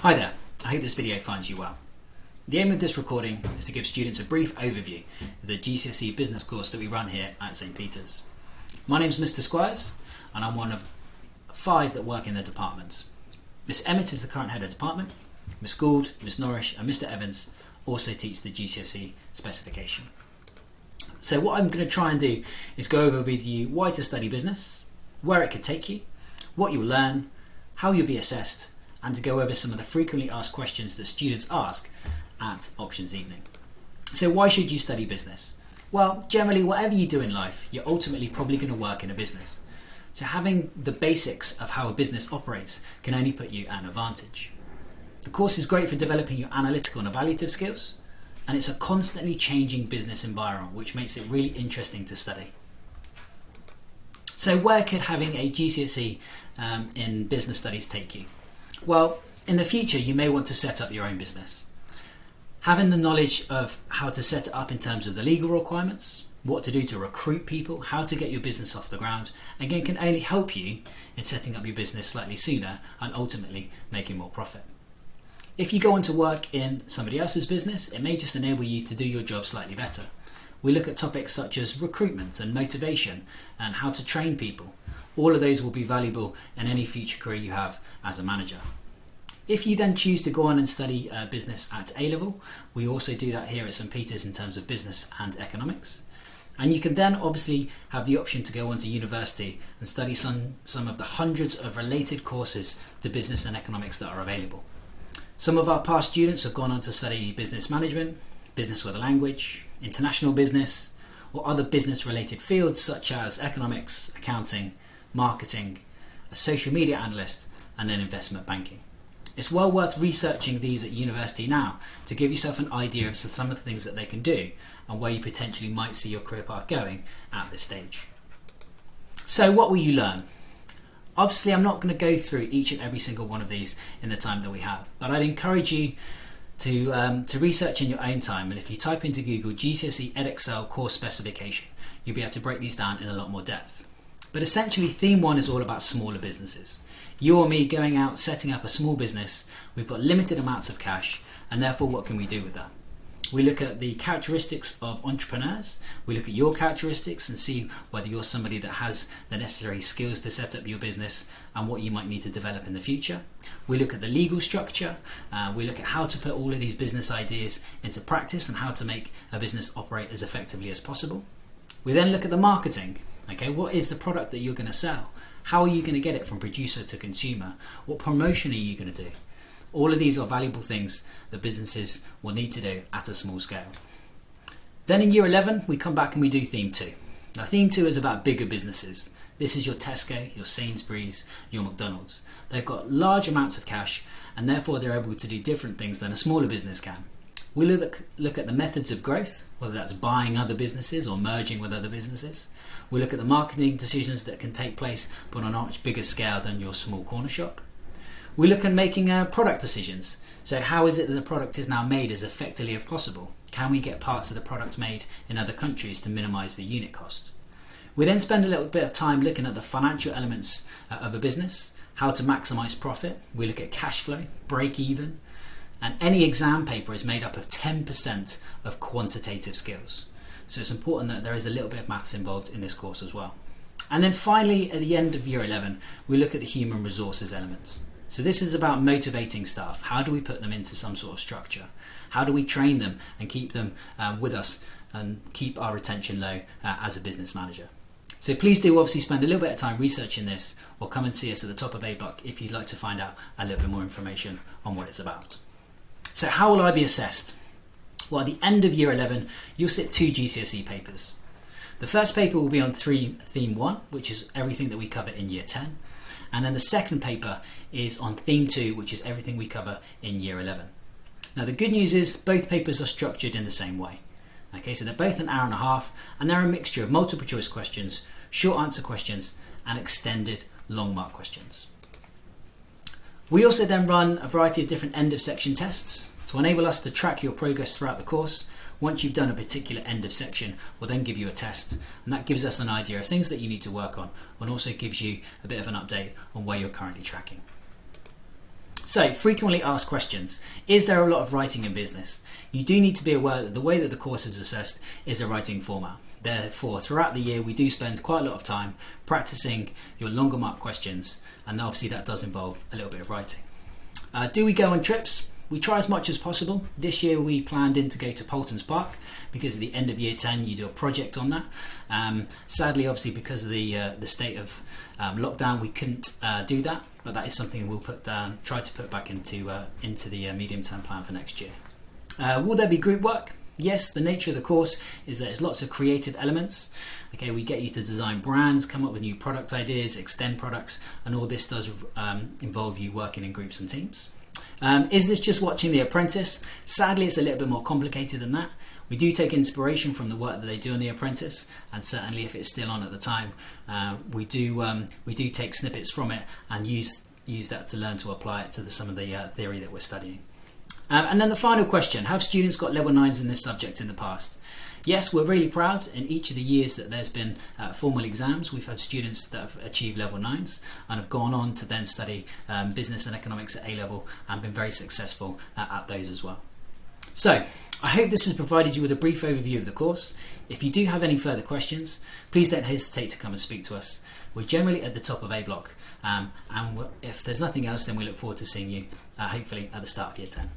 Hi there, I hope this video finds you well. The aim of this recording is to give students a brief overview of the GCSE Business course that we run here at St Peter's. My name is Mr Squires and I'm one of 5 that work in the department. Miss Emmett is the current head of department, Miss Gould, Miss Norrish and Mr Evans also teach the GCSE specification. So what I'm going to try and do is go over with you why to study business, where it could take you, what you'll learn, how you'll be assessed, and to go over some of the frequently asked questions that students ask at Options Evening. So why should you study business? Well, generally whatever you do in life, you're ultimately probably going to work in a business. So having the basics of how a business operates can only put you at an advantage. The course is great for developing your analytical and evaluative skills, and it's a constantly changing business environment which makes it really interesting to study. So where could having a GCSE in business studies take you? Well, in the future you may want to set up your own business. Having the knowledge of how to set it up in terms of the legal requirements, what to do to recruit people, how to get your business off the ground, again can only help you in setting up your business slightly sooner and ultimately making more profit. If you go on to work in somebody else's business, it may just enable you to do your job slightly better. We look at topics such as recruitment and motivation and how to train people. All of those will be valuable in any future career you have as a manager. If you then choose to go on and study business at A-level, we also do that here at St Peter's in terms of business and economics. And you can then obviously have the option to go on to university and study some of the hundreds of related courses to business and economics that are available. Some of our past students have gone on to study business management, business with a language, international business, or other business related fields such as economics, accounting, marketing, a social media analyst, and then investment banking. It's well worth researching these at university now to give yourself an idea of some of the things that they can do and where you potentially might see your career path going at this stage. So what will you learn? Obviously I'm not going to go through each and every single one of these in the time that we have, but I'd encourage you to research in your own time, and if you type into Google GCSE Edexcel course specification, you'll be able to break these down in a lot more depth. But essentially theme 1 is all about smaller businesses. You or me going out setting up a small business, we've got limited amounts of cash, and therefore what can we do with that? We look at the characteristics of entrepreneurs, we look at your characteristics and see whether you're somebody that has the necessary skills to set up your business and what you might need to develop in the future. We look at the legal structure, we look at how to put all of these business ideas into practice and how to make a business operate as effectively as possible. We then look at the marketing. Okay, what is the product that you're going to sell? How are you going to get it from producer to consumer? What promotion are you going to do? All of these are valuable things that businesses will need to do at a small scale. Then in year 11, we come back and we do theme 2. Now theme 2 is about bigger businesses. This is your Tesco, your Sainsbury's, your McDonald's. They've got large amounts of cash and therefore they're able to do different things than a smaller business can. We look at the methods of growth, whether that's buying other businesses or merging with other businesses. We look at the marketing decisions that can take place but on a much bigger scale than your small corner shop. We look at making product decisions. So how is it that the product is now made as effectively as possible? Can we get parts of the product made in other countries to minimise the unit cost? We then spend a little bit of time looking at the financial elements of a business, how to maximise profit. We look at cash flow, break even, and any exam paper is made up of 10% of quantitative skills. So it's important that there is a little bit of maths involved in this course as well. And then finally, at the end of year 11, we look at the human resources elements. So this is about motivating staff. How do we put them into some sort of structure? How do we train them and keep them with us and keep our retention low as a business manager? So please do obviously spend a little bit of time researching this or come and see us at the top of A Block if you'd like to find out a little bit more information on what it's about. So how will I be assessed? Well, at the end of year 11, you'll sit 2 GCSE papers. The first paper will be on theme 1, which is everything that we cover in year 10. And then the second paper is on theme 2, which is everything we cover in year 11. Now the good news is both papers are structured in the same way. Okay, so they're both an hour and a half and they're a mixture of multiple choice questions, short answer questions and extended long mark questions. We also then run a variety of different end of section tests to enable us to track your progress throughout the course. Once you've done a particular end of section, we'll then give you a test, and that gives us an idea of things that you need to work on and also gives you a bit of an update on where you're currently tracking. So, frequently asked questions. Is there a lot of writing in business? You do need to be aware that the way that the course is assessed is a writing format. Therefore, throughout the year, we do spend quite a lot of time practicing your longer mark questions, and obviously that does involve a little bit of writing. Do we go on trips? We try as much as possible. This year we planned in to go to Poultons Park because at the end of year 10 you do a project on that. Sadly, obviously, because of the state of lockdown, we couldn't do that, but that is something we'll try to put back into the medium-term plan for next year. Will there be group work? Yes, the nature of the course is that there's lots of creative elements. Okay, we get you to design brands, come up with new product ideas, extend products, and all this does involve you working in groups and teams. Is this just watching The Apprentice? Sadly, it's a little bit more complicated than that. We do take inspiration from the work that they do in The Apprentice, and certainly if it's still on at the time, we do take snippets from it and use that to learn to apply it to some of the theory that we're studying. And then the final question, have students got level 9s in this subject in the past? Yes, we're really proud. In each of the years that there's been formal exams, we've had students that have achieved level 9s and have gone on to then study business and economics at A-level and been very successful at those as well. So, I hope this has provided you with a brief overview of the course. If you do have any further questions, please don't hesitate to come and speak to us. We're generally at the top of A block, and if there's nothing else, then we look forward to seeing you hopefully at the start of year 10.